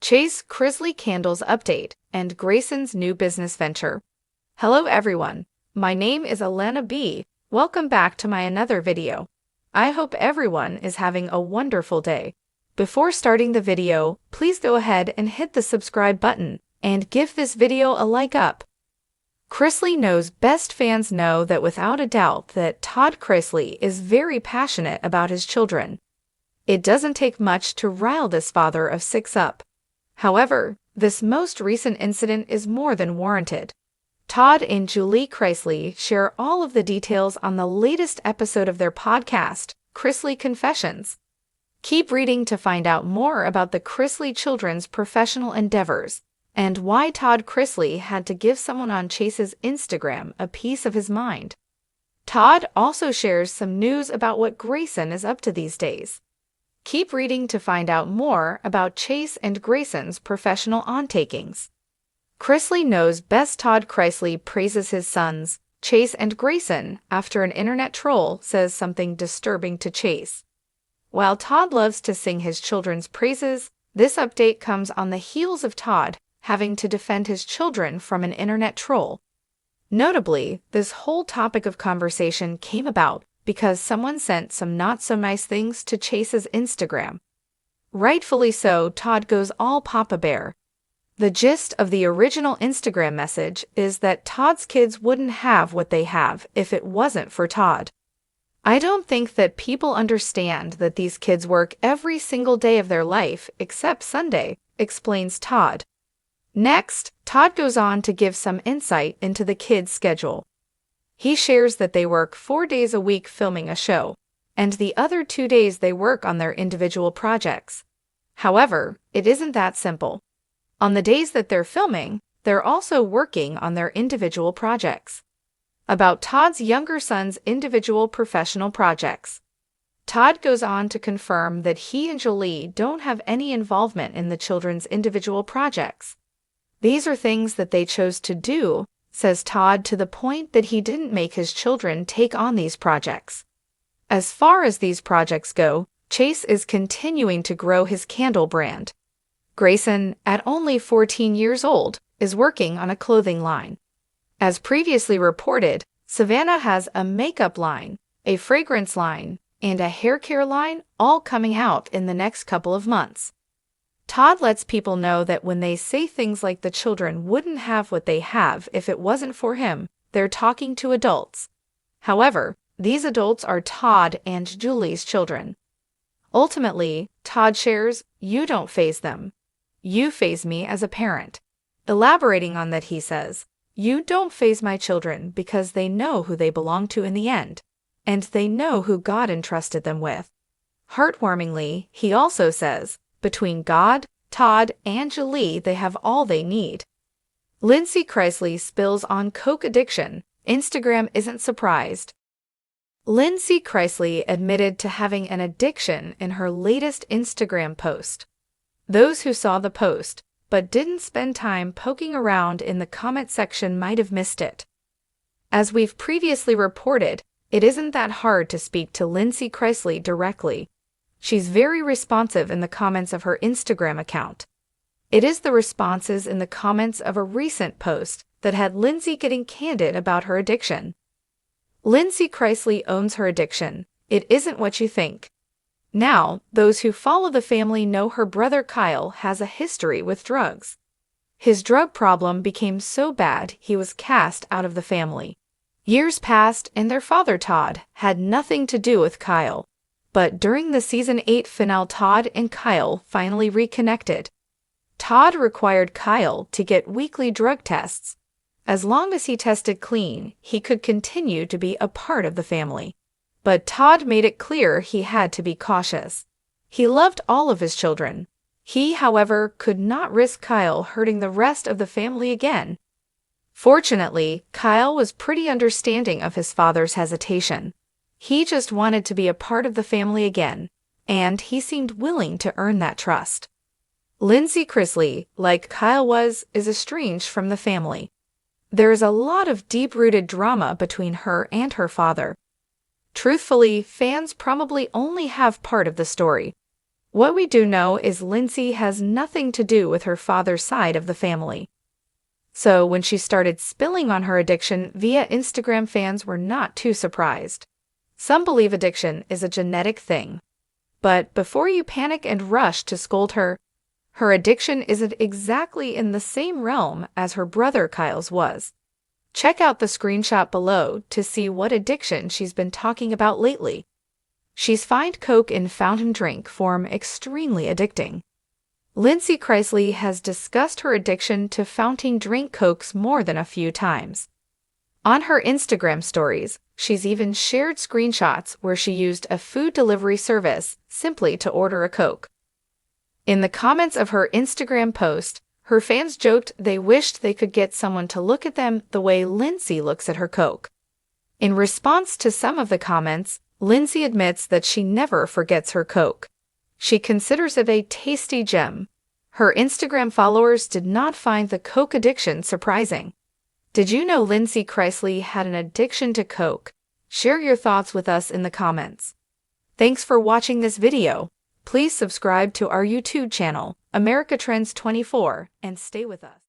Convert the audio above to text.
Chase Chrisley candles update, and Grayson's new business venture. Hello everyone, my name is Alana B. Welcome back to my another video. I hope everyone is having a wonderful day. Before starting the video, please go ahead and hit the subscribe button and give this video a like up. Chrisley knows best. Fans know that without a doubt that Todd Chrisley is very passionate about his children. It doesn't take much to rile this father of six up. However, this most recent incident is more than warranted. Todd and Julie Chrisley share all of the details on the latest episode of their podcast, Chrisley Confessions. Keep reading to find out more about the Chrisley children's professional endeavors and why Todd Chrisley had to give someone on Chase's Instagram a piece of his mind. Todd also shares some news about what Grayson is up to these days. Keep reading to find out more about Chase and Grayson's professional ontakings. Chrisley knows best. Todd Chrisley praises his sons, Chase and Grayson, after an internet troll says something disturbing to Chase. While Todd loves to sing his children's praises, this update comes on the heels of Todd having to defend his children from an internet troll. Notably, this whole topic of conversation came about because someone sent some not-so-nice things to Chase's Instagram. Rightfully so, Todd goes all Papa Bear. The gist of the original Instagram message is that Todd's kids wouldn't have what they have if it wasn't for Todd. I don't think that people understand that these kids work every single day of their life except Sunday, explains Todd. Next, Todd goes on to give some insight into the kids' schedule. He shares that they work 4 days a week filming a show, and the other 2 days they work on their individual projects. However, it isn't that simple. On the days that they're filming, they're also working on their individual projects. About Todd's younger son's individual professional projects. Todd goes on to confirm that he and Julie don't have any involvement in the children's individual projects. These are things that they chose to do, says Todd, to the point that he didn't make his children take on these projects. As far as these projects go, Chase is continuing to grow his candle brand. Grayson, at only 14 years old, is working on a clothing line. As previously reported, Savannah has a makeup line, a fragrance line, and a hair care line all coming out in the next couple of months. Todd lets people know that when they say things like the children wouldn't have what they have if it wasn't for him, they're talking to adults. However, these adults are Todd and Julie's children. Ultimately, Todd shares, "You don't faze them. You faze me as a parent." Elaborating on that, he says, "You don't faze my children because they know who they belong to in the end, and they know who God entrusted them with." Heartwarmingly, he also says, between God, Todd, and Julie, they have all they need. Lindsay Chrisley spills on coke addiction. Instagram isn't surprised. Lindsay Chrisley admitted to having an addiction in her latest Instagram post. Those who saw the post, but didn't spend time poking around in the comment section, might have missed it. As we've previously reported, it isn't that hard to speak to Lindsay Chrisley directly. She's very responsive in the comments of her Instagram account. It is the responses in the comments of a recent post that had Lindsay getting candid about her addiction. Lindsay Chrisley owns her addiction. It isn't what you think. Now, those who follow the family know her brother Kyle has a history with drugs. His drug problem became so bad he was cast out of the family. Years passed and their father Todd had nothing to do with Kyle. But during the Season 8 finale, Todd and Kyle finally reconnected. Todd required Kyle to get weekly drug tests. As long as he tested clean, he could continue to be a part of the family. But Todd made it clear he had to be cautious. He loved all of his children. He, however, could not risk Kyle hurting the rest of the family again. Fortunately, Kyle was pretty understanding of his father's hesitation. He just wanted to be a part of the family again, and he seemed willing to earn that trust. Lindsay Chrisley, like Kyle was, is estranged from the family. There is a lot of deep-rooted drama between her and her father. Truthfully, fans probably only have part of the story. What we do know is Lindsay has nothing to do with her father's side of the family. So when she started spilling on her addiction via Instagram, fans were not too surprised. Some believe addiction is a genetic thing. But before you panic and rush to scold her, her addiction isn't exactly in the same realm as her brother Kyle's was. Check out the screenshot below to see what addiction she's been talking about lately. She's found Coke in fountain drink form extremely addicting. Lindsay Chrisley has discussed her addiction to fountain drink Cokes more than a few times. On her Instagram stories, she's even shared screenshots where she used a food delivery service simply to order a Coke. In the comments of her Instagram post, her fans joked they wished they could get someone to look at them the way Lindsay looks at her Coke. In response to some of the comments, Lindsay admits that she never forgets her Coke. She considers it a tasty gem. Her Instagram followers did not find the Coke addiction surprising. Did you know Lindsay Chrisley had an addiction to Coke? Share your thoughts with us in the comments. Thanks for watching this video. Please subscribe to our YouTube channel, America Trends 24, and stay with us.